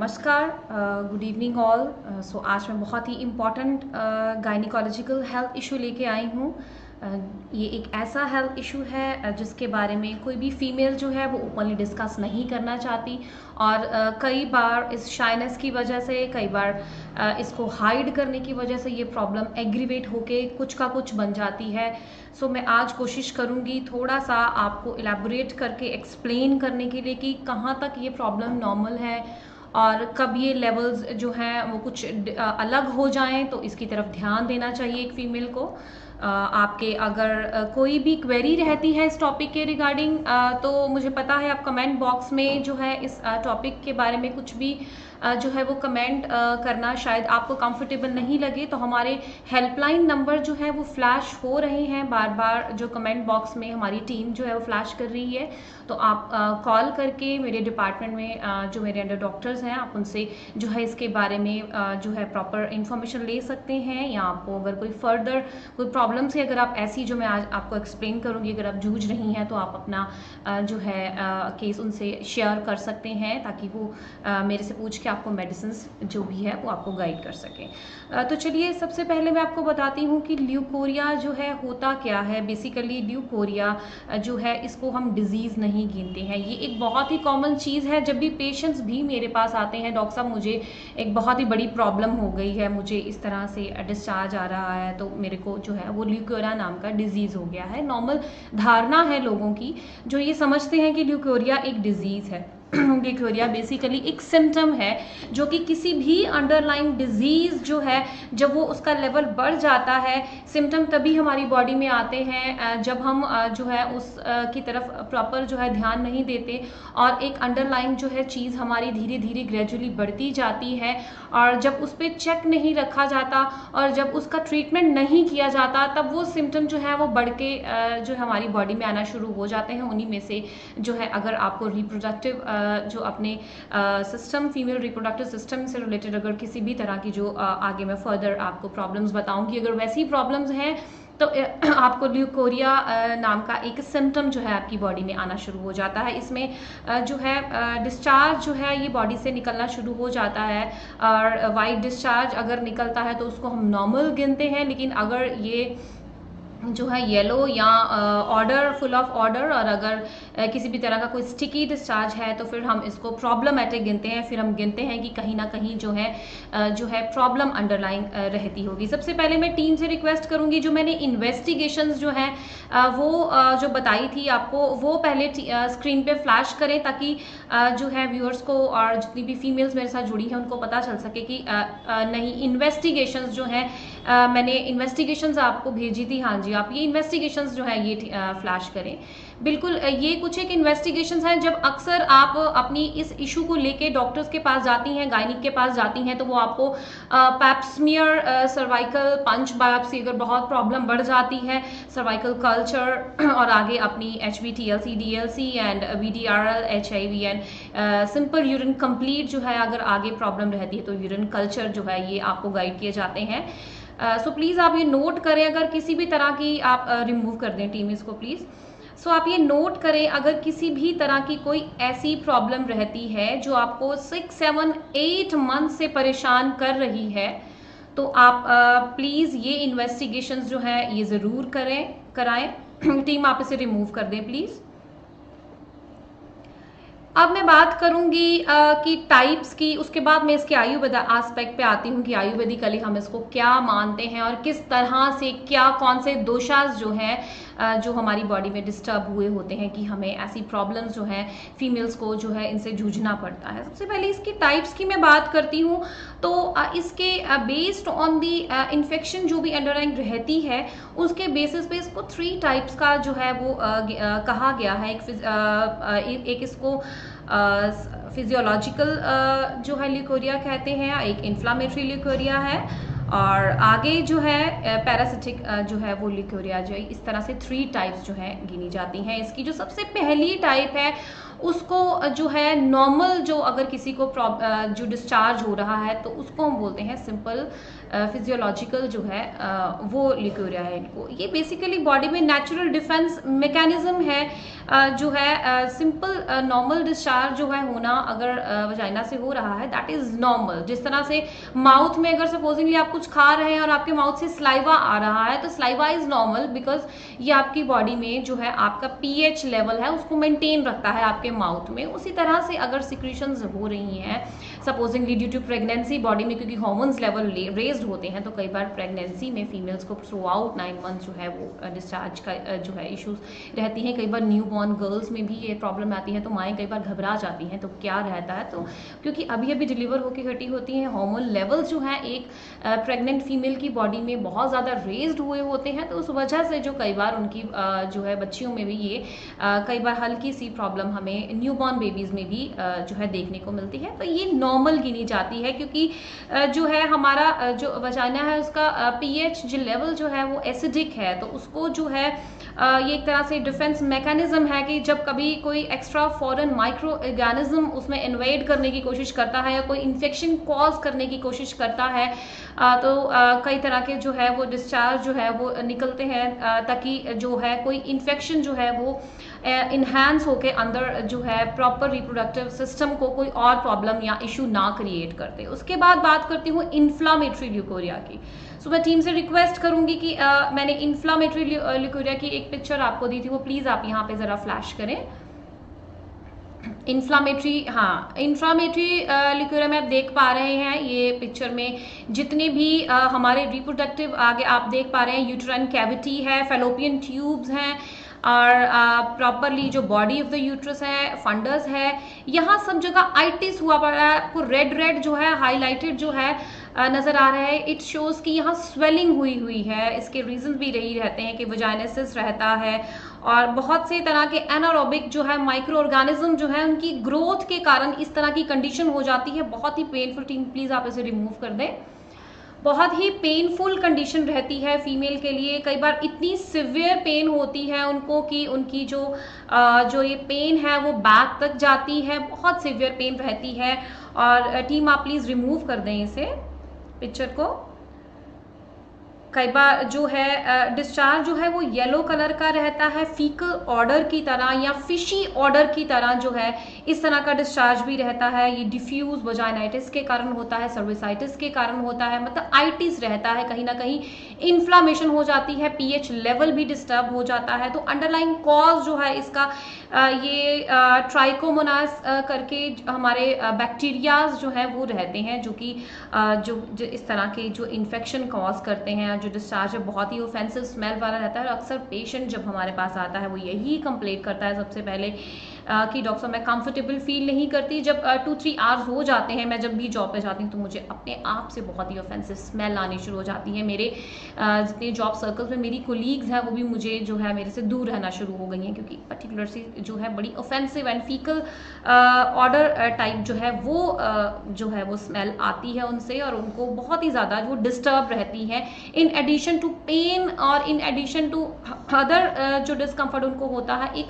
नमस्कार, good evening all. सो आज मैं बहुत ही इम्पॉर्टेंट गायनिकोलॉजिकल हेल्थ इशू लेके आई हूँ। ये एक ऐसा हेल्थ इशू है जिसके बारे में कोई भी फीमेल जो है वो ओपनली डिस्कस नहीं करना चाहती और कई बार इस शाइनेस की वजह से, कई बार इसको हाइड करने की वजह से ये प्रॉब्लम एग्रीवेट होके कुछ का कुछ बन जाती है। सो मैं आज कोशिश करूँगी थोड़ा सा आपको इलेबोरेट करके एक्सप्लेन करने के लिए कि कहाँ तक ये प्रॉब्लम नॉर्मल है और कब ये लेवल्स जो हैं वो कुछ अलग हो जाएं, तो इसकी तरफ ध्यान देना चाहिए एक फ़ीमेल को। आपके अगर कोई भी क्वेरी रहती है इस टॉपिक के रिगार्डिंग, तो मुझे पता है आप कमेंट बॉक्स में जो है इस टॉपिक के बारे में कुछ भी जो है वो कमेंट करना शायद आपको कंफर्टेबल नहीं लगे, तो हमारे हेल्पलाइन नंबर जो है वो फ्लैश हो रहे हैं बार बार, जो कमेंट बॉक्स में हमारी टीम जो है वो फ्लैश कर रही है। तो आप कॉल करके मेरे डिपार्टमेंट में जो मेरे अंडर डॉक्टर्स हैं, आप उनसे जो है इसके बारे में जो है प्रॉपर इन्फॉर्मेशन ले सकते हैं, या आपको अगर कोई फर्दर कोई प्रॉब्लम से अगर आप ऐसी जो मैं आज आपको एक्सप्लेन करूँगी अगर आप जूझ रही हैं, तो आप अपना जो है केस उनसे शेयर कर सकते हैं ताकि वो मेरे से पूछ के आपको मेडिसिन जो भी है वो आपको गाइड कर सकें। तो चलिए सबसे पहले मैं आपको बताती हूँ कि ल्यूकोरिया जो है होता क्या है। बेसिकली ल्यूकोरिया जो है इसको हम डिजीज़ नहीं गिनते हैं, ये एक बहुत ही कॉमन चीज़ है। जब भी पेशेंट्स भी मेरे पास आते हैं, डॉक्टर साहब मुझे एक बहुत ही बड़ी प्रॉब्लम हो गई है, मुझे इस तरह से डिस्चार्ज आ रहा है, तो मेरे को जो है वो ल्यूकोरिया नाम का डिजीज़ हो गया है। नॉर्मल धारणा है लोगों की जो ये समझते हैं कि ल्यूकोरिया एक डिजीज़ है। ल्यूकोरिया बेसिकली एक सिम्टम है जो कि किसी भी अंडरलाइंग डिजीज़ जो है जब वो उसका लेवल बढ़ जाता है, सिम्टम तभी हमारी बॉडी में आते हैं जब हम जो है उस की तरफ प्रॉपर जो है ध्यान नहीं देते और एक अंडरलाइंग जो है चीज़ हमारी धीरे धीरे ग्रेजुअली बढ़ती जाती है, और जब उस पर चेक नहीं रखा जाता और जब उसका ट्रीटमेंट नहीं किया जाता, तब वो सिम्टम जो है वो बढ़ के जो है हमारी बॉडी में आना शुरू हो जाते हैं। उन्हीं में से जो है अगर आपको रिप्रोडक्टिव जो अपने सिस्टम, फीमेल रिप्रोडक्टिव सिस्टम से रिलेटेड अगर किसी भी तरह की जो आगे मैं फर्दर आपको प्रॉब्लम्स बताऊंगी, अगर वैसी प्रॉब्लम्स हैं तो आपको ल्यूकोरिया नाम का एक सिम्टम जो है आपकी बॉडी में आना शुरू हो जाता है। इसमें जो है डिस्चार्ज जो है ये बॉडी से निकलना शुरू हो जाता है, और वाइट डिस्चार्ज अगर निकलता है तो उसको हम नॉर्मल गिनते हैं, लेकिन अगर ये जो है येलो या ऑर्डर, फुल ऑफ ऑर्डर, और अगर किसी भी तरह का कोई स्टिकी डिस्चार्ज है तो फिर हम इसको प्रॉब्लमेटिक गिनते हैं। फिर हम गिनते हैं कि कहीं ना कहीं जो है प्रॉब्लम अंडरलाइन रहती होगी। सबसे पहले मैं टीम से रिक्वेस्ट करूंगी, जो मैंने इन्वेस्टिगेशंस जो हैं वो जो बताई थी आपको, वो पहले स्क्रीन पे फ्लैश करें ताकि जो है व्यूअर्स को और जितनी भी फीमेल्स मेरे साथ जुड़ी हैं उनको पता चल सके कि नहीं, इन्वेस्टिगेशंस जो हैं मैंने इन्वेस्टिगेशंस आपको भेजी थी। हाँ जी, आप ये इन्वेस्टिगेशंस जो है ये फ्लैश करें। बिल्कुल, ये कुछ एक इन्वेस्टिगेशंस हैं जब अक्सर आप अपनी इस इशू को लेके डॉक्टर्स के पास जाती हैं, गायनिक के पास जाती हैं, तो वो आपको पैप्समियर, सर्वाइकल पंच बायोप्सी अगर बहुत प्रॉब्लम बढ़ जाती है, सर्वाइकल कल्चर और आगे अपनी HB-TLC, DLC and VDRL, HIV and simple urine complete जो है अगर आगे प्रॉब्लम रहती है तो यूरिन कल्चर जो है ये आपको गाइड किए जाते हैं। सो प्लीज़ आप ये नोट करें, अगर किसी भी तरह की आप रिमूव कर दें टीम इसको प्लीज़। सो आप ये नोट करें, अगर किसी भी तरह की कोई ऐसी प्रॉब्लम रहती है जो आपको 6, 7, 8 मंथ से परेशान कर रही है, तो आप प्लीज़ ये इन्वेस्टिगेशंस जो है ये ज़रूर कराएं। टीम आप इसे रिमूव कर दें प्लीज़। अब मैं बात करूंगी कि टाइप्स की, उसके बाद मैं इसके आयुर्वेद एस्पेक्ट पे आती हूँ कि आयुर्वेदिकली हम इसको क्या मानते हैं और किस तरह से क्या कौन से दोषास जो हैं जो हमारी बॉडी में डिस्टर्ब हुए होते हैं कि हमें ऐसी प्रॉब्लम्स जो हैं फीमेल्स को जो है इनसे जूझना पड़ता है। सबसे पहले इसकी टाइप्स की मैं बात करती हूँ, तो इसके बेस्ड ऑन दी इन्फेक्शन जो भी अंडरलाइंग रहती है उसके बेसिस पे इसको 3 टाइप्स का जो है वो कहा गया है। एक इसको फिजियोलॉजिकल जो है ल्यूकोरिया कहते हैं, एक इन्फ्लामेटरी ल्यूकोरिया है, और आगे जो है पैरासिटिक जो है वो ल्यूकोरिया जो है। इस तरह से 3 टाइप्स जो है गिनी जाती हैं। इसकी जो सबसे पहली टाइप है उसको जो है नॉर्मल, जो अगर किसी को जो डिस्चार्ज हो रहा है तो उसको हम बोलते हैं सिंपल फिजियोलॉजिकल जो है वो ल्यूकोरिया है इनको। ये बेसिकली बॉडी में नेचुरल डिफेंस मैकेनिज्म है जो है सिंपल नॉर्मल डिस्चार्ज जो है होना अगर वजाइना से हो रहा है दैट इज नॉर्मल। जिस तरह से माउथ में अगर सपोजिंगली आप कुछ खा रहे हैं और आपके माउथ से स्लाइवा आ रहा है तो स्लाइवा इज नॉर्मल बिकॉज ये आपकी बॉडी में जो है आपका पीएच लेवल है उसको मेंटेन रखता है आपके माउथ में। उसी तरह से अगर सिक्रीशंस हो रही हैं supposingly due to pregnancy body में, क्योंकि हार्मोन्स लेवल रेज्ड होते हैं तो कई बार प्रेगनेंसी में फीमेल्स को थ्रू आउट 9 मंथ्स जो है वो डिस्चार्ज का जो है इश्यूज रहती हैं। कई बार न्यू बॉर्न गर्ल्स में भी ये प्रॉब्लम आती है तो माएँ कई बार घबरा जाती हैं। तो क्या रहता है, तो क्योंकि अभी अभी डिलीवर होकर हटी होती हैं, हार्मोन लेवल्स जो हैं एक प्रेग्नेंट फीमेल की बॉडी में बहुत ज़्यादा रेज्ड हुए होते हैं, तो उस वजह से जो कई बार उनकी जो है बच्चियों में भी ये कई बार हल्की सी प्रॉब्लम हमें न्यू बॉर्न बेबीज़ में भी जो है देखने को मिलती है। तो ये नॉर्मल गिनी जाती है क्योंकि जो है हमारा जो वजाइना है उसका पीएच जो लेवल जो है वो एसिडिक है, तो उसको जो है ये एक तरह से डिफेंस मैकेनिज्म है कि जब कभी कोई एक्स्ट्रा फॉरेन माइक्रो ऑर्गेनिज्म उसमें इन्वेड करने की कोशिश करता है या कोई इन्फेक्शन कॉज करने की कोशिश करता है तो कई तरह के जो है वो डिस्चार्ज जो है वो निकलते हैं ताकि जो है कोई इन्फेक्शन जो है वो इन्हांस होके अंदर जो है प्रॉपर रिप्रोडक्टिव सिस्टम को कोई और प्रॉब्लम या इशू ना क्रिएट करते। उसके बाद बात करती हूँ इन्फ्लामेटरी ल्यूकोरिया की। सो मैं टीम से रिक्वेस्ट करूंगी कि मैंने इन्फ्लामेटरी ल्यूकोरिया की एक पिक्चर आपको दी थी, वो प्लीज़ आप यहाँ पे ज़रा फ्लैश करें। इन्फ्लामेटरी ल्यूकोरिया में आप देख पा रहे हैं ये पिक्चर में जितने भी हमारे रिप्रोडक्टिव आगे आप देख पा रहे हैं यूट्राइन कैविटी है, फेलोपियन ट्यूब्स हैं और प्रॉपरली जो बॉडी ऑफ द यूट्रस है, फंडस है, यहाँ सब जगह आइटिस हुआ पड़ा है। आपको रेड जो है हाईलाइटेड जो है नजर आ रहा है। इट शोज कि यहाँ स्वेलिंग हुई है। इसके रीजन भी रही रहते हैं कि वजाइनेसिस रहता है और बहुत से तरह के एनारोबिक जो है माइक्रो ऑर्गेनिज्म जो है उनकी ग्रोथ के कारण इस तरह की कंडीशन हो जाती है। बहुत ही पेनफुल, टीम प्लीज आप इसे रिमूव कर दें। बहुत ही पेनफुल कंडीशन रहती है फीमेल के लिए। कई बार इतनी सिवियर पेन होती है उनको कि उनकी जो ये पेन है वो बैक तक जाती है, बहुत सिवियर पेन रहती है। और टीम आप प्लीज़ रिमूव कर दें इसे पिक्चर को। कई बार जो है डिस्चार्ज जो है वो येलो कलर का रहता है, फीकल ऑर्डर की तरह या फिशी ऑर्डर की तरह जो है इस तरह का डिस्चार्ज भी रहता है। ये डिफ्यूज वजाइनाइटिस के कारण होता है, सर्विसाइटिस के कारण होता है, मतलब आइटिस रहता है, कहीं ना कहीं इन्फ्लामेशन हो जाती है, पीएच लेवल भी डिस्टर्ब हो जाता है। तो अंडरलाइंग कॉज जो है इसका ये ट्राइकोमोनास करके हमारे बैक्टीरियाज जो है वो रहते हैं जो कि जो इस तरह के जो इन्फेक्शन कॉज करते हैं। जो डिस्चार्ज है बहुत ही ऑफेंसिव स्मेल वाला रहता है और अक्सर पेशेंट जब हमारे पास आता है वो यही कंप्लेंट करता है सबसे पहले कि डॉक्टर मैं कंफर्टेबल फील नहीं करती। जब 2-3 आवर्स हो जाते हैं, मैं जब भी जॉब पे जाती हूँ तो मुझे अपने आप से बहुत ही ऑफेंसिव स्मेल आनी शुरू हो जाती है। मेरे जितने जॉब सर्कल्स में मेरी कोलीग्स हैं वो भी मुझे जो है मेरे से दूर रहना शुरू हो गई हैं क्योंकि पर्टिकुलर सी जो है बड़ी offensive and faecal order type जो है वो स्मेल आती है उनसे और उनको बहुत ही ज़्यादा वो डिस्टर्ब रहती है। इन एडिशन टू पेन और इन एडिशन टू अदर जो डिस्कम्फर्ट उनको होता है, एक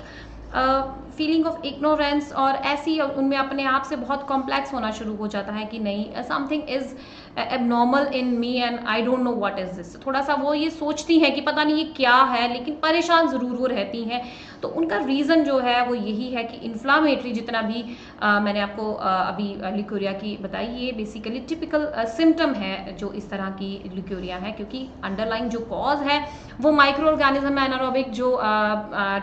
फीलिंग ऑफ इग्नोरेंस और ऐसी उनमें अपने आप से बहुत कॉम्प्लेक्स होना शुरू हो जाता है कि नहीं something is abnormal in me and I don't know what is this. थोड़ा सा वो ये सोचती हैं कि पता नहीं ये क्या है, लेकिन परेशान ज़रूर वो रहती हैं। तो उनका रीज़न जो है वो यही है कि इन्फ्लामेटरी जितना भी मैंने आपको अभी ल्यूकोरिया की बताई, ये बेसिकली टिपिकल सिम्टम है जो इस तरह की ल्यूकोरिया है क्योंकि अंडरलाइंग जो कॉज है वो माइक्रो ऑर्गेनिज्म एनारोबिक जो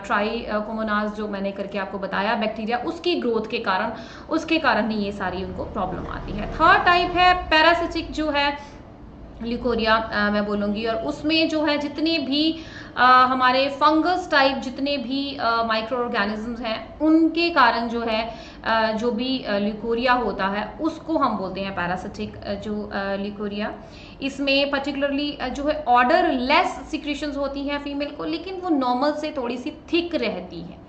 ट्राइकोमोनास जो मैंने करके आपको बताया बैक्टीरिया उसकी ग्रोथ के कारण ही ये सारी उनको प्रॉब्लम आती है। थर्ड टाइप है पैरासिटिक जो है ल्यूकोरिया मैं बोलूँगी, और उसमें जो है जितने भी हमारे फंगस टाइप जितने भी माइक्रो ऑर्गेनिजम्स हैं उनके कारण जो है जो भी ल्यूकोरिया होता है उसको हम बोलते हैं पैरासिटिक जो ल्यूकोरिया। इसमें पर्टिकुलरली जो है ऑर्डर लेस सिक्रीशंस होती हैं फीमेल को, लेकिन वो नॉर्मल से थोड़ी सी थिक रहती है।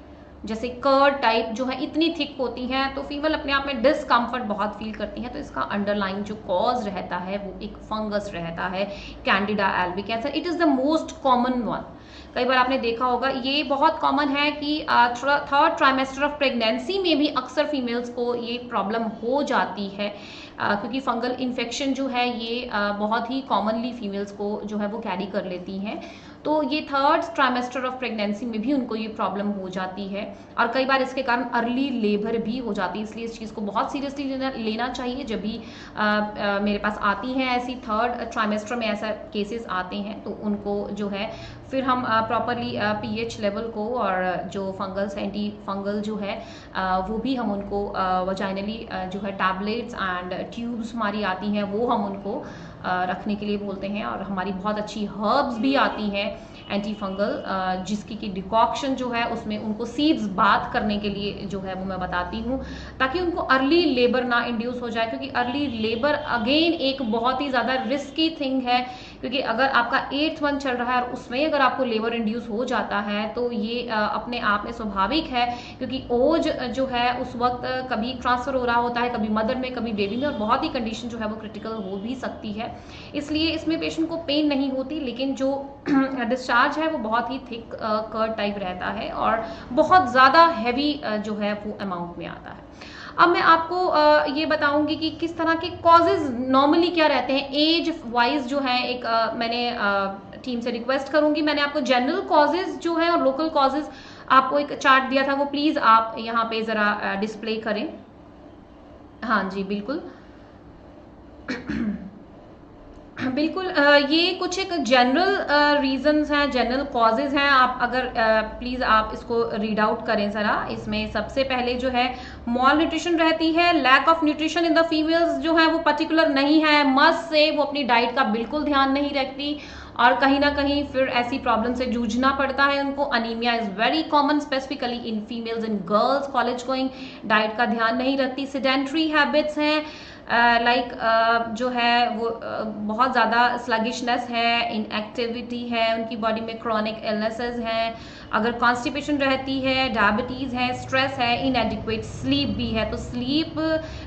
जैसे कर्ड टाइप जो है इतनी थिक होती हैं, तो फीमेल अपने आप में डिस्कम्फर्ट बहुत फील करती हैं। तो इसका अंडरलाइन जो कॉज रहता है वो एक फंगस रहता है, Candida albicans. It is the most common one. कई बार आपने देखा होगा, ये बहुत कॉमन है कि थर्ड ट्राइमेस्टर ऑफ प्रेगनेंसी में भी अक्सर फीमेल्स को ये प्रॉब्लम हो जाती है, क्योंकि फंगल इन्फेक्शन जो है ये बहुत ही कॉमनली फीमेल्स को जो है वो कैरी कर लेती हैं। तो ये थर्ड ट्राइमेस्टर ऑफ प्रेगनेंसी में भी उनको ये प्रॉब्लम हो जाती है, और कई बार इसके कारण अर्ली लेबर भी हो जाती है। इसलिए इस चीज़ को बहुत सीरियसली लेना चाहिए। जब भी मेरे पास आती हैं ऐसी थर्ड ट्राइमेस्टर में ऐसा केसेस आते हैं, तो उनको जो है फिर हम प्रॉपरली पीएच लेवल को और जो फंगल्स एंटी फंगल जो है वो भी हम उनको वजाइनली जो है टैबलेट्स एंड ट्यूब्स हमारी आती हैं वो हम उनको रखने के लिए बोलते हैं। और हमारी बहुत अच्छी हर्ब्स भी आती हैं एंटी फंगल, जिसकी की डिकॉक्शन जो है उसमें उनको सीड्स बात करने के लिए जो है वो मैं बताती हूँ, ताकि उनको अर्ली लेबर ना इंड्यूस हो जाए। क्योंकि अर्ली लेबर अगेन एक बहुत ही ज़्यादा रिस्की थिंग है, क्योंकि अगर आपका 8th मंथ चल रहा है और उसमें अगर आपको लेबर इंड्यूस हो जाता है तो ये अपने आप में स्वाभाविक है, क्योंकि ओज जो है उस वक्त कभी ट्रांसफ़र हो रहा होता है, कभी मदर में कभी बेबी में, और बहुत ही कंडीशन जो है वो क्रिटिकल हो भी सकती है। इसलिए इसमें पेशेंट को पेन नहीं होती, लेकिन जो डिस्चार्ज है वो बहुत ही थिक कर्ड टाइप रहता है और बहुत ज़्यादा हैवी जो है वो अमाउंट में आता है। अब मैं आपको ये बताऊंगी कि किस तरह के कॉजेज नॉर्मली क्या रहते हैं एज वाइज जो है। एक मैंने टीम से रिक्वेस्ट करूंगी, मैंने आपको जनरल कॉजेज जो है और लोकल कॉजेज आपको एक चार्ट दिया था, वो प्लीज़ आप यहाँ पे ज़रा डिस्प्ले करें। हाँ जी बिल्कुल बिल्कुल, ये कुछ एक जनरल रीजंस हैं, जनरल कॉजेज हैं। आप अगर प्लीज़ आप इसको रीड आउट करें ज़रा। इसमें सबसे पहले जो है मॉल न्यूट्रिशन रहती है, lack of nutrition in the females जो है वो पर्टिकुलर नहीं है, मस्ट से वो अपनी डाइट का बिल्कुल ध्यान नहीं रखती और कहीं ना कहीं फिर ऐसी प्रॉब्लम से जूझना पड़ता है उनको। Anaemia is very common specifically in females in girls college going, diet का ध्यान नहीं रखती। सेडेंट्री हैबिट्स हैं, लाइक जो है वो बहुत ज़्यादा स्लगिशनेस है, इनएक्टिविटी है, उनकी बॉडी में क्रॉनिक इलनेसेस हैं, अगर कॉन्स्टिपेशन रहती है, डायबिटीज़ है, स्ट्रेस है, इनएडिक्वेट स्लीप भी है। तो स्लीप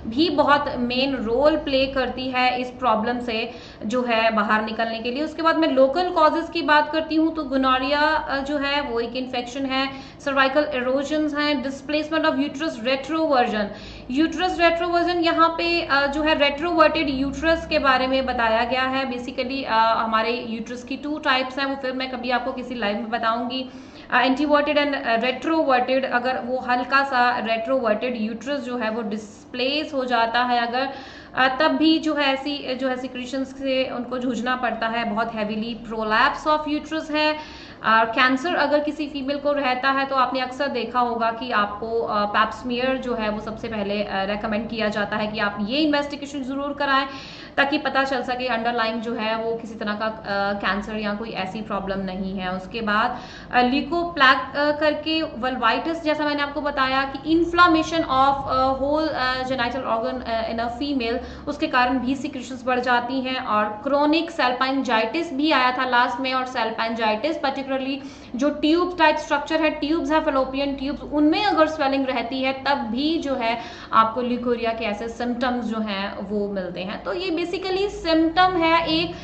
भी बहुत मेन रोल प्ले करती है इस प्रॉब्लम से जो है बाहर निकलने के लिए। उसके बाद मैं लोकल कॉजेज़ की बात करती हूँ तो गोनोरिया जो है वो एक इन्फेक्शन है, सर्वाइकल एरोजन्स हैं, डिस्प्लेसमेंट ऑफ यूट्रस रेट्रोवर्जन। यूट्रस रेट्रोवर्जन यहाँ पे जो है रेट्रोवर्टेड यूट्रस के बारे में बताया गया है। बेसिकली हमारे यूट्रस की 2 टाइप्स हैं, वो फिर मैं कभी आपको किसी लाइव में बताऊंगी। एंटीवर्टेड एंड रेट्रोवर्टेड, अगर वो हल्का सा रेट्रोवर्टेड यूट्रस जो है वो डिस्प्लेस हो जाता है अगर, तब भी जो है ऐसी जो है सिक्रीशंस से उनको जूझना पड़ता है बहुत हैवीली। प्रोलैप्स ऑफ यूट्रस है, कैंसर अगर किसी फीमेल को रहता है तो आपने अक्सर देखा होगा कि आपको पैप स्मीयर जो है वो सबसे पहले रेकमेंड किया जाता है कि आप ये इन्वेस्टिगेशन ज़रूर कराएं, ताकि पता चल सके अंडरलाइन जो है वो किसी तरह का कैंसर या कोई ऐसी प्रॉब्लम नहीं है। उसके बाद ल्यूकोप्लैक करके वल्वाइटिस, जैसा मैंने आपको बताया कि inflammation of whole genital organ in a female, उसके कारण भी सिक्रीशंस बढ़ जाती हैं। और क्रोनिक सेल्पाइंजाइटिस भी आया था लास्ट में, और सेल्पाइंजाइटिस पर्टिकुलरली जो ट्यूब टाइप स्ट्रक्चर है, ट्यूब्स है फैलोपियन ट्यूब्स, उनमें अगर स्वेलिंग रहती है तब भी जो है आपको ल्यूकोरिया के ऐसे सिम्टम्स जो हैं वो मिलते हैं। तो ये बेसिकली सिम्टम है एक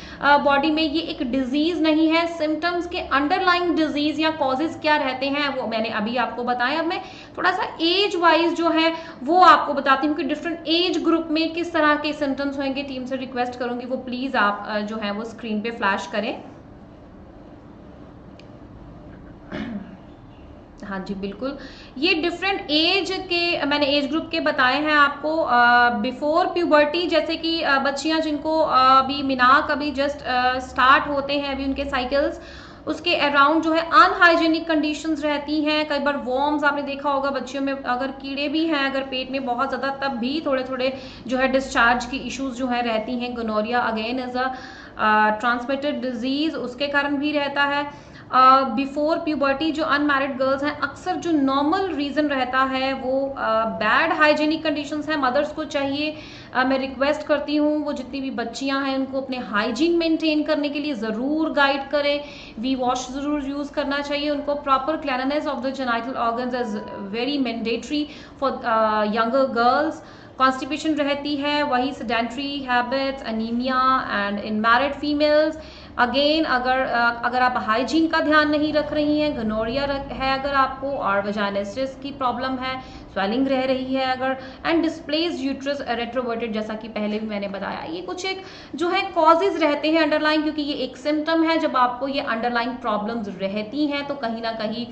बॉडी में, ये एक डिजीज नहीं है। सिम्टम्स के अंडरलाइंग डिजीज या कॉजेज क्या रहते हैं वो मैंने अभी आपको बताया। अब मैं थोड़ा सा एज वाइज जो है वो आपको बताती हूँ कि डिफरेंट एज ग्रुप में किस तरह के सिम्टम्स होंगे। टीम से रिक्वेस्ट करूंगी वो प्लीज आप जो है वो स्क्रीन पे फ्लैश करें। हाँ जी बिल्कुल, ये डिफरेंट एज के मैंने एज ग्रुप के बताए हैं आपको। बिफोर प्यूबर्टी, जैसे कि बच्चियां जिनको अभी मिनाक अभी जस्ट स्टार्ट होते हैं अभी उनके साइकिल्स, उसके अराउंड जो है अनहाइजेनिक कंडीशंस रहती हैं। कई बार वॉर्म्स आपने देखा होगा बच्चियों में, अगर कीड़े भी हैं अगर पेट में बहुत ज़्यादा, तब भी थोड़े थोड़े जो है डिस्चार्ज की इश्यूज जो है रहती हैं। Gonorrhoea again as a transmitted disease, उसके कारण भी रहता है। बिफोर प्यूबर्टी जो अनमैरिड गर्ल्स हैं, अक्सर जो नॉर्मल रीज़न रहता है वो बैड हाइजीनिक कंडीशंस हैं। मदर्स को चाहिए, मैं रिक्वेस्ट करती हूँ वो जितनी भी बच्चियां हैं उनको अपने हाइजीन मेंटेन करने के लिए ज़रूर गाइड करें। वी वॉश ज़रूर यूज़ करना चाहिए उनको। Proper cleanness of the genital organs is very mandatory for younger girls. Constipation रहती है, वही sedentary habits, anaemia and in married females again अगर आप हाइजीन का ध्यान नहीं रख रही हैं, गनोरिया है अगर आपको, और वजाइनिटिस की प्रॉब्लम है, स्वेलिंग रह रही है अगर, एंड डिस्प्लेस यूट्रस रेट्रोवर्टेड, जैसा कि पहले भी मैंने बताया, ये कुछ एक जो है कॉजेज रहते हैं अंडरलाइन, क्योंकि ये एक सिम्टम है। जब आपको ये अंडरलाइन प्रॉब्लम्स रहती हैं तो कहीं ना कहीं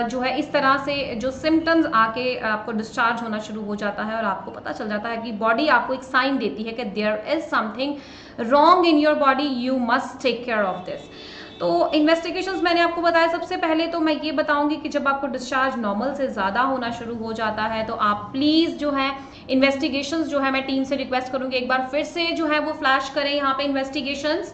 जो है इस तरह से जो सिम्टम्स आके आपको डिस्चार्ज होना शुरू हो जाता है और आपको पता चल जाता है कि बॉडी आपको एक साइन देती है कि there is something wrong in your body, you must take care of this. तो इन्वेस्टिगेशंस मैंने आपको बताया। सबसे पहले तो मैं ये बताऊंगी कि जब आपको डिस्चार्ज नॉर्मल से ज़्यादा होना शुरू हो जाता है तो आप प्लीज़ जो है इन्वेस्टिगेशंस जो है, मैं टीम से रिक्वेस्ट करूंगी एक बार फिर से जो है वो फ्लैश करें यहाँ पे इन्वेस्टिगेशंस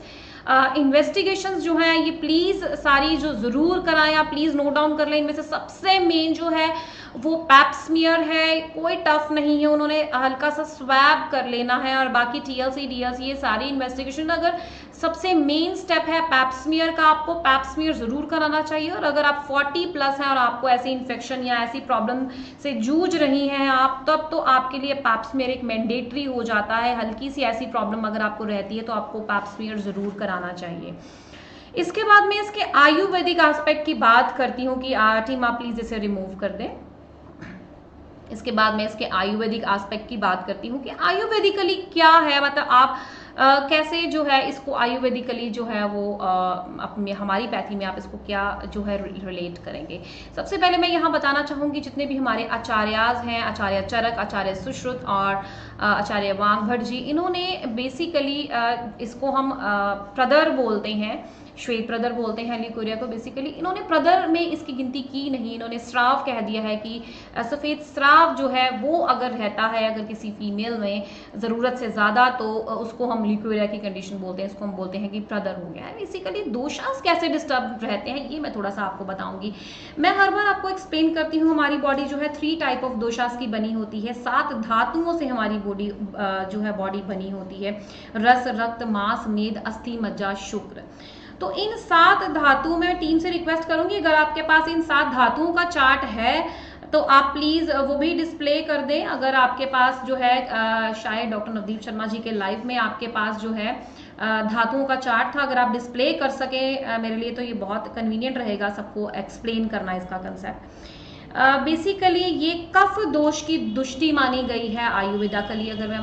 जो है ये प्लीज़ सारी जो ज़रूर कराएं, आप प्लीज़ नोट डाउन कर लें। इनमें से सबसे मेन जो है वो पैप स्मीयर है, कोई टफ नहीं है, उन्होंने हल्का सा स्वैब कर लेना है, और बाकी टीएलसी डीएलसी ये सारी इन्वेस्टिगेशन, अगर सबसे मेन स्टेप है पैप स्मीयर का, आपको पैप स्मीयर जरूर कराना चाहिए। और अगर आप 40 प्लस हैं और आपको ऐसी इन्फेक्शन या ऐसी प्रॉब्लम से जूझ रही हैं आप, तब तो आपके लिए पैप स्मीयर एक मैंडेटरी हो जाता है। हल्की सी ऐसी प्रॉब्लम अगर आपको रहती है तो आपको पैप स्मीयर जरूर कराना चाहिए। इसके बाद में इसके आयुर्वेदिक एस्पेक्ट की बात करती हूँ कि टीम आप प्लीज इसे रिमूव कर दें। इसके बाद मैं इसके आयुर्वेदिक एस्पेक्ट की बात करती हूँ कि आयुर्वेदिकली क्या है, मतलब आप कैसे जो है इसको आयुर्वेदिकली जो है वो अपने हमारी पैथी में आप इसको क्या जो है रिलेट करेंगे। सबसे पहले मैं यहाँ बताना चाहूँगी जितने भी हमारे आचार्याज हैं, आचार्य चरक, आचार्य सुश्रुत और आचार्य वांग जी, इन्होंने बेसिकली इसको हम प्रदर बोलते हैं, श्वेत प्रदर बोलते हैं लिकोरिया को। बेसिकली इन्होंने प्रदर में इसकी गिनती की नहीं, इन्होंने स्राव कह दिया है कि सफ़ेद स्राव जो है वो अगर रहता है अगर किसी फीमेल में ज़रूरत से ज़्यादा, तो उसको हम लिकोरिया की कंडीशन बोलते हैं, इसको हम बोलते हैं कि प्रदर हो गया है। बेसिकली दोषास कैसे डिस्टर्ब रहते हैं ये मैं थोड़ा सा आपको बताऊंगी। मैं हर बार आपको एक्सप्लेन करती हूँ, हमारी बॉडी जो है 3 टाइप ऑफ दोषास की बनी होती है, 7 धातुओं से हमारी बॉडी जो है बॉडी बनी होती है, रस, रक्त, मांस, मेद, अस्थि, मज्जा, शुक्र। तो इन 7 धातुओं में टीम से रिक्वेस्ट करूंगी अगर आपके पास इन 7 धातुओं का चार्ट है तो आप प्लीज वो भी डिस्प्ले कर दें। अगर आपके पास जो है शायद डॉक्टर नवदीप शर्मा जी के लाइव में आपके पास जो है धातुओं का चार्ट था, अगर आप डिस्प्ले कर सके मेरे लिए तो ये बहुत कन्वीनियंट रहेगा सबको एक्सप्लेन करना इसका कंसेप्ट। बेसिकली ये कफ दोष की दुष्टि मानी गई है आयुर्वेदिकली। अगर मैं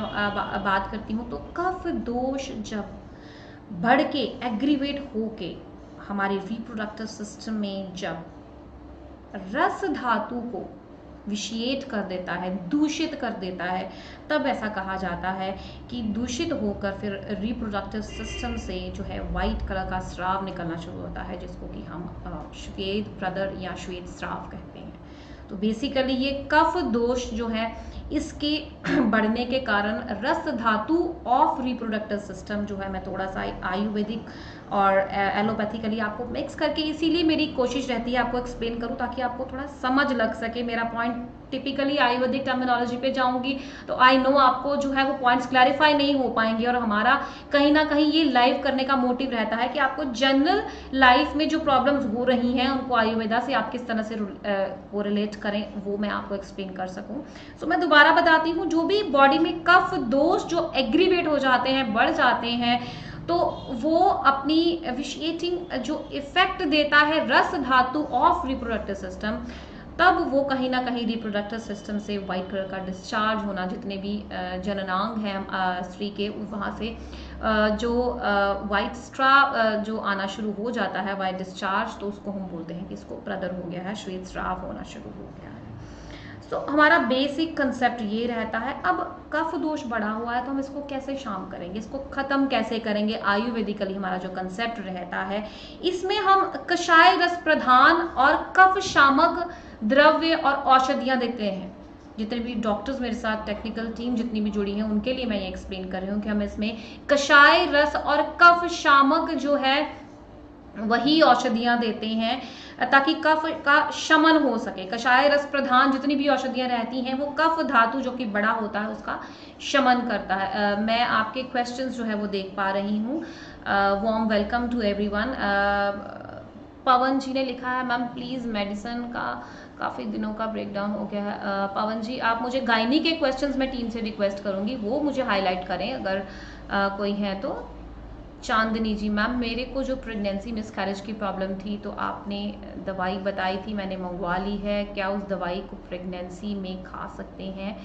बात करती हूँ तो कफ दोष जब बढ़ के एग्रीवेट होके हमारे रिप्रोडक्टिव सिस्टम में जब रस धातु को विषेट कर देता है, दूषित कर देता है, तब ऐसा कहा जाता है कि दूषित होकर फिर रिप्रोडक्टिव सिस्टम से जो है वाइट कलर का स्राव निकलना शुरू होता है, जिसको कि हम श्वेत प्रदर या श्वेत स्राव कहते हैं। तो बेसिकली ये कफ दोष जो है इसके बढ़ने के कारण रस धातु ऑफ रिप्रोडक्टिव सिस्टम जो है, मैं थोड़ा सा आयुर्वेदिक और एलोपैथिकली आपको मिक्स करके, इसीलिए मेरी कोशिश रहती है आपको एक्सप्लेन करूं ताकि आपको थोड़ा समझ लग सके। मेरा पॉइंट टिपिकली आयुर्वेदिक टर्मिनोलॉजी पे जाऊंगी तो आई नो आपको जो है वो पॉइंट्स क्लैरिफाई नहीं हो पाएंगे, और हमारा कहीं ना कहीं ये लाइव करने का मोटिव रहता है कि आपको जनरल लाइफ में जो प्रॉब्लम्स हो रही हैं उनको आयुर्वेदा से आप किस तरह से कोरिलेट करें वो मैं आपको एक्सप्लेन कर सकूं। सो मैं दोबारा बताती हूँ, जो भी बॉडी में कफ दोष जो एग्रीवेट हो जाते हैं, बढ़ जाते हैं, तो वो अपनी विशिएटिंग जो इफेक्ट देता है रस धातु ऑफ रिप्रोडक्टिव सिस्टम, तब वो कहीं ना कहीं रिप्रोडक्टिव सिस्टम से वाइट कलर का डिस्चार्ज होना, जितने भी जननांग हैं स्त्री के वहाँ से जो वाइट स्ट्राव जो आना शुरू हो जाता है, वाइट डिस्चार्ज, तो उसको हम बोलते हैं कि इसको प्रदर हो गया है, श्वेत स्राव होना शुरू हो गया है। तो हमारा बेसिक कंसेप्ट ये रहता है। अब कफ दोष बढ़ा हुआ है तो हम इसको कैसे शाम करेंगे, इसको खत्म कैसे करेंगे, आयुर्वेदिकली हमारा जो कंसेप्ट रहता है इसमें हम कषाय रस प्रधान और कफ शामक द्रव्य और औषधियां देते हैं। जितने भी डॉक्टर्स मेरे साथ टेक्निकल टीम जितनी भी जुड़ी है उनके लिए मैं ये एक्सप्लेन कर रही हूँ कि हम इसमें कषाय रस और कफ शामक जो है वही औषधियां देते हैं ताकि कफ का शमन हो सके। कषाय रस प्रधान जितनी भी औषधियां रहती हैं वो कफ धातु जो कि बड़ा होता है उसका शमन करता है। मैं आपके क्वेश्चंस जो है वो देख पा रही हूँ। Warm welcome to everyone. Pawan ji ने लिखा है, मैम प्लीज मेडिसिन का काफ़ी दिनों का ब्रेकडाउन हो गया है। पवन जी, आप मुझे गायनी के क्वेश्चंस मैं टीम से रिक्वेस्ट करूंगी, वो मुझे हाईलाइट करें अगर कोई है तो। चांदनी जी, मैम मेरे को जो प्रेगनेंसी मिसकैरेज की प्रॉब्लम थी तो आपने दवाई बताई थी, मैंने मंगवा ली है, क्या उस दवाई को प्रेगनेंसी में खा सकते हैं?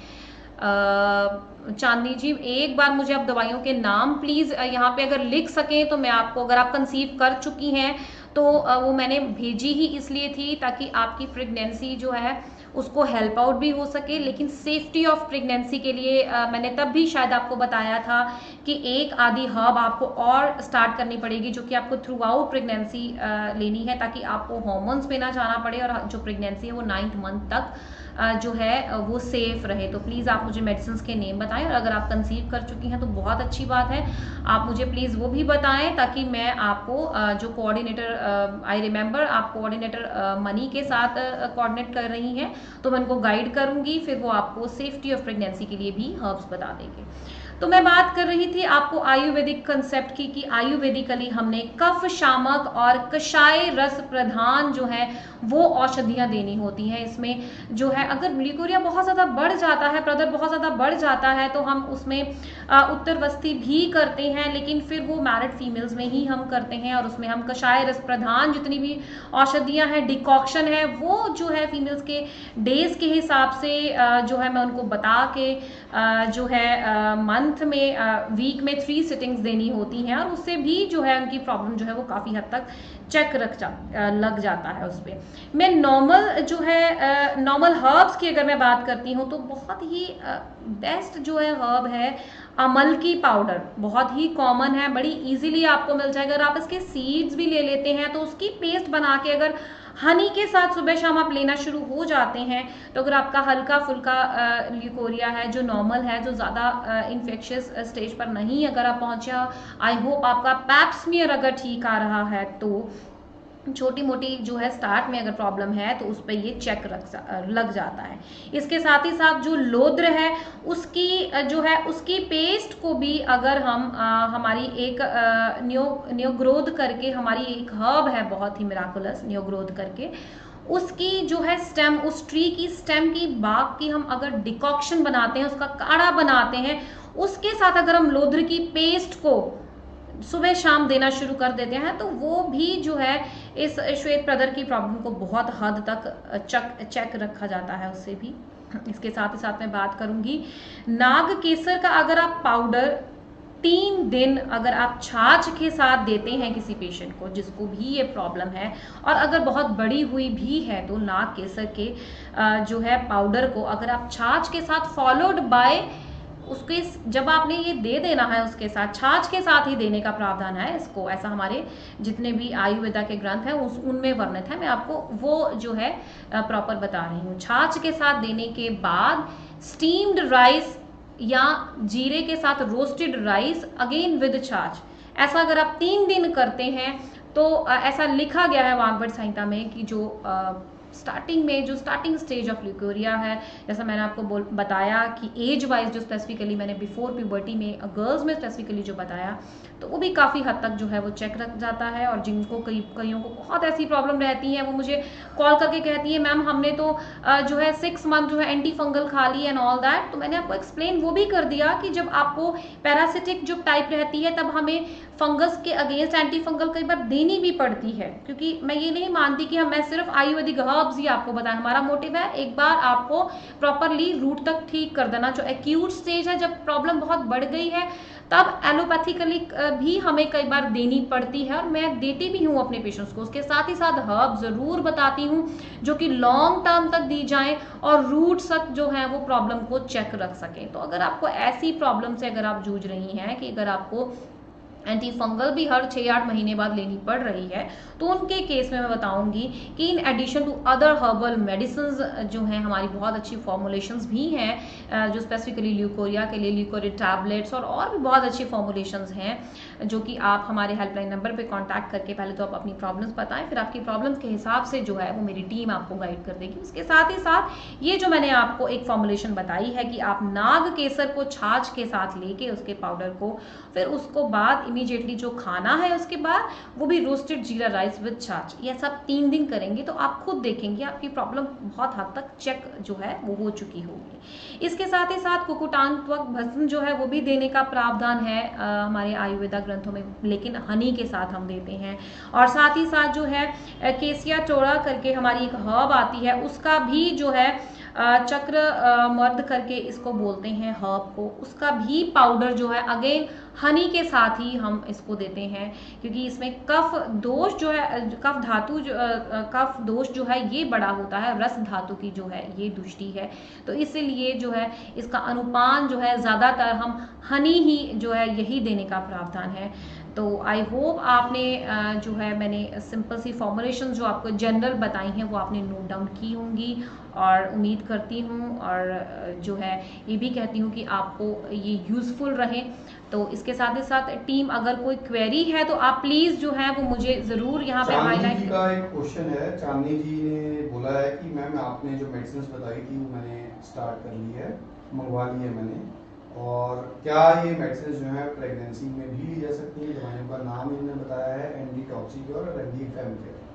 चांदनी जी, एक बार मुझे आप दवाइयों के नाम प्लीज़ यहाँ पे अगर लिख सकें तो मैं आपको, अगर आप कंसीव कर चुकी हैं तो वो मैंने भेजी ही इसलिए थी ताकि आपकी प्रेगनेंसी जो है उसको हेल्प आउट भी हो सके। लेकिन सेफ्टी ऑफ प्रेगनेंसी के लिए मैंने तब भी शायद आपको बताया था कि एक आधी हर्ब आपको और स्टार्ट करनी पड़ेगी जो कि आपको थ्रू आउट प्रेगनेंसी लेनी है ताकि आपको हॉर्मोन्स पे ना जाना पड़े और जो प्रेगनेंसी है वो 9th मंथ तक जो है वो सेफ रहे। तो प्लीज़ आप मुझे मेडिसिन के नेम बताएं, और अगर आप कंसीव कर चुकी हैं तो बहुत अच्छी बात है, आप मुझे प्लीज़ वो भी बताएं ताकि मैं आपको जो कोऑर्डिनेटर, आई रिमेंबर आप कोऑर्डिनेटर मनी के साथ कोऑर्डिनेट कर रही हैं, तो मैं उनको गाइड करूंगी, फिर वो आपको सेफ्टी ऑफ प्रेगनेंसी के लिए भी हर्ब्स बता देंगे। तो मैं बात कर रही थी आपको आयुर्वेदिक कंसेप्ट की कि आयुर्वेदिकली हमने कफ शामक और कषाय रस प्रधान जो है वो औषधियां देनी होती हैं। इसमें जो है अगर ल्यूकोरिया बहुत ज़्यादा बढ़ जाता है, प्रदर बहुत ज़्यादा बढ़ जाता है, तो हम उसमें उत्तरवस्ती भी करते हैं, लेकिन फिर वो मैरिड फीमेल्स में ही हम करते हैं और उसमें हम कषाय रस प्रधान जितनी भी औषधियां हैं, डिकॉक्शन है, वो जो है फीमेल्स के डेज के हिसाब से जो है मैं उनको बता के जो है मंथ में वीक में 3 सिटिंग्स देनी होती हैं, और उससे भी जो है उनकी प्रॉब्लम जो है वो काफ़ी हद तक चेक लग जाता है उस पर। मैं नॉर्मल जो है नॉर्मल हर्ब्स की अगर मैं बात करती हूँ तो बहुत ही बेस्ट जो है हर्ब है अमल की पाउडर। बहुत ही कॉमन है, बड़ी इजीली आपको मिल जाएगा। अगर आप इसके सीड्स भी ले लेते हैं तो उसकी पेस्ट बना के अगर हनी के साथ सुबह शाम आप लेना शुरू हो जाते हैं तो अगर आपका हल्का फुल्का ल्यूकोरिया है जो नॉर्मल है, जो ज़्यादा इन्फेक्शियस स्टेज पर नहीं अगर आप पहुंचा, आई होप आपका पैप स्मीयर अगर ठीक आ रहा है, तो छोटी मोटी जो है स्टार्ट में अगर प्रॉब्लम है तो उस पर ये चेक लग जाता है। इसके साथ ही साथ जो लोद्र है उसकी जो है उसकी पेस्ट को भी अगर हम हमारी एक न्योग्रोध करके, हमारी एक हर्ब है बहुत ही मिराकुलस न्योग्रोध करके, उसकी जो है स्टेम, उस ट्री की स्टेम की बाग की हम अगर डिकॉक्शन बनाते हैं, उसका काढ़ा बनाते हैं, उसके साथ अगर हम लोद्र की पेस्ट को सुबह शाम देना शुरू कर देते हैं तो वो भी जो है इस श्वेत प्रदर की प्रॉब्लम को बहुत हद तक चेक रखा जाता है उससे भी। इसके साथ ही साथ मैं बात करूंगी नाग केसर का। अगर आप पाउडर 3 दिन अगर आप छाछ के साथ देते हैं किसी पेशेंट को जिसको भी ये प्रॉब्लम है, और अगर बहुत बड़ी हुई भी है, तो नाग केसर के जो है पाउडर को अगर आप छाछ के साथ फॉलोड बाय उसके, जब आपने ये दे देना है उसके साथ छाछ के साथ ही देने का प्रावधान है इसको, ऐसा हमारे जितने भी आयुर्वेदा के ग्रंथ हैं उनमें वर्णित है। मैं आपको वो जो है प्रॉपर बता रही हूँ। छाछ के साथ देने के बाद स्टीम्ड राइस या जीरे के साथ रोस्टेड राइस अगेन विद छाछ, ऐसा अगर आप 3 दिन करते हैं तो ऐसा लिखा गया है वाग्भट संहिता में कि जो स्टार्टिंग में जो स्टार्टिंग स्टेज ऑफ ल्यूकोरिया है, जैसा मैंने आपको बताया कि एज वाइज जो स्पेसिफिकली मैंने बिफोर प्यूबर्टी में गर्ल्स में स्पेसिफिकली जो बताया, तो वो भी काफ़ी हद तक जो है वो चेक रख जाता है। और जिनको कईयों को बहुत ऐसी प्रॉब्लम रहती है वो मुझे कॉल करके कहती है मैम हमने तो जो है 6 मंथ जो है एंटी फंगल खा ली एंड ऑल दैट। तो मैंने आपको एक्सप्लेन वो भी कर दिया कि जब आपको पैरासिटिक जो टाइप रहती है तब हमें फंगस के अगेंस्ट एंटी फंगल कई बार देनी भी पड़ती है, क्योंकि मैं ये नहीं मानती कि मैं सिर्फ आयुर्वेदिक हर्ब्स ही आपको बताएं। हमारा मोटिव है एक बार आपको प्रॉपरली रूट तक ठीक कर देना। जो एक्यूट स्टेज है, जब प्रॉब्लम बहुत बढ़ गई है, तब एलोपैथिकली भी हमें कई बार देनी पड़ती है, और मैं देती भी हूँ अपने पेशेंट्स को। उसके साथ ही साथ हर्ब जरूर बताती हूँ जो कि लॉन्ग टर्म तक दी जाए और रूट तक जो है वो प्रॉब्लम को चेक रख सकें। तो अगर आपको ऐसी प्रॉब्लम से अगर आप जूझ रही हैं कि अगर आपको एंटी फंगल भी हर 6-8 महीने बाद लेनी पड़ रही है, तो उनके केस में मैं बताऊंगी कि in addition to other herbal medicine जो हैं, हमारी बहुत अच्छी फॉर्मुलेशंस भी हैं जो स्पेसिफिकली ल्यूकोरिया के लिए ल्यूकोरिया टैबलेट्स और भी बहुत अच्छी फॉर्मुलेशंस हैं जो कि आप हमारे हेल्पलाइन नंबर पे कांटेक्ट करके पहले तो आप अपनी प्रॉब्लम्स बताएं, फिर आपकी प्रॉब्लम्स के हिसाब से जो है वो मेरी टीम आपको गाइड कर देगी। उसके साथ ही साथ ये जो मैंने आपको एक फॉर्मुलेशन बताई है कि आप नाग केसर को छाछ के साथ लेके उसके पाउडर को फिर उसको बाद इमीडिएटली जो खाना है उसके बाद वो भी रोस्टेड जीरा राइस विद छाछ, ये सब 3 दिन करेंगे तो आप खुद देखेंगे आपकी प्रॉब्लम बहुत हद तक चेक जो है वो हो चुकी होगी। इसके साथ ही साथ कुकुटान त्वक भस्म जो है वो भी देने का प्रावधान है हमारे आयुर्वेदा ग्रंथों में, लेकिन हनी के साथ हम देते हैं। और साथ ही साथ जो है केसिया टोड़ा करके हमारी एक हर्ब आती है, उसका भी जो है चक्र मर्द करके इसको बोलते हैं हर्ब को, उसका भी पाउडर जो है अगेन हनी के साथ ही हम इसको देते हैं, क्योंकि इसमें कफ दोष जो है, कफ धातु जो कफ दोष जो है ये बड़ा होता है, रस धातु की जो है ये दुष्टि है, तो इसीलिए जो है इसका अनुपान जो है ज़्यादातर हम हनी ही जो है यही देने का प्रावधान है। तो आई होप आपने जो है मैंने सिंपल सी फॉर्मुलेशन जो आपको जनरल बताई हैं वो आपने नोट डाउन की होंगी, और उम्मीद करती हूँ और जो है ये भी कहती हूँ कि आपको ये यूज़फुल रहे। तो इसके साथ ही साथ टीम अगर कोई क्वेरी है तो आप प्लीज़ जो है वो मुझे ज़रूर यहाँ पे हाईलाइट। जी का एक क्वेश्चन है, चांदनी जी ने बोला है कि मैम आपने जो मेडिसिन बताई थी वो मैंने स्टार्ट कर ली है, मंगवा ली है मैंने, और क्या ये मेडिसिन जो है प्रेगनेंसी में भी ली जा सकती है? दवाइयों का नाम इन्होंने बताया है एंडी टॉक्सिक्योर और एंडी फेमकेयर।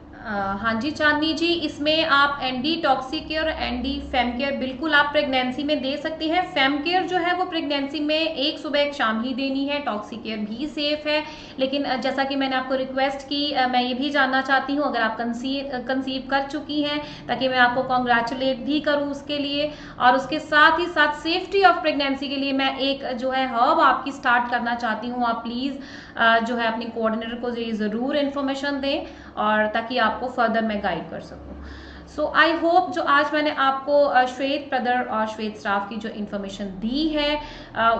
हाँ जी चांदनी जी, इसमें आप एंडी टॉक्सिकेयर एंडी फेमकेयर बिल्कुल आप प्रेगनेंसी में दे सकती हैं। फेमकेयर जो है वो प्रेगनेंसी में एक सुबह एक शाम ही देनी है, टॉक्सिकेयर भी सेफ है, लेकिन जैसा कि मैंने आपको रिक्वेस्ट की, मैं ये भी जानना चाहती हूँ अगर आप कंसीव कर चुकी हैं ताकि मैं आपको कॉन्ग्रेचुलेट भी करूँ उसके लिए, और उसके साथ ही साथ सेफ्टी ऑफ प्रेगनेंसी के लिए मैं एक जो है हर्ब आपकी स्टार्ट करना चाहती हूँ। आप प्लीज़ जो है अपने कोऑर्डिनेटर को ये ज़रूर इन्फॉर्मेशन दें और ताकि आपको फर्दर मैं गाइड कर सकूं। सो आई होप जो आज मैंने आपको श्वेत ब्रदर और श्वेत स्टाफ की जो इन्फॉर्मेशन दी है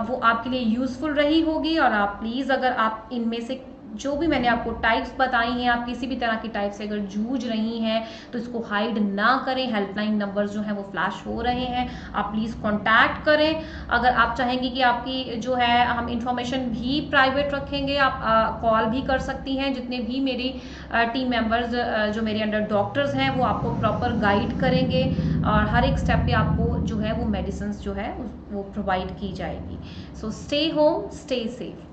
वो आपके लिए यूज़फुल रही होगी, और आप प्लीज़ अगर आप इनमें से जो भी मैंने आपको टाइप्स बताई हैं, आप किसी भी तरह की टाइप से अगर जूझ रही हैं तो इसको हाइड ना करें, हेल्पलाइन नंबर्स जो हैं वो फ्लैश हो रहे हैं, आप प्लीज़ कांटेक्ट करें। अगर आप चाहेंगे कि आपकी जो है हम इंफॉर्मेशन भी प्राइवेट रखेंगे, आप कॉल भी कर सकती हैं, जितने भी मेरी टीम मेंबर्स जो मेरे अंडर डॉक्टर्स हैं वो आपको प्रॉपर गाइड करेंगे और हर एक स्टेप पे आपको जो है वो मेडिसिन जो है वो प्रोवाइड की जाएगी। So stay home, stay safe.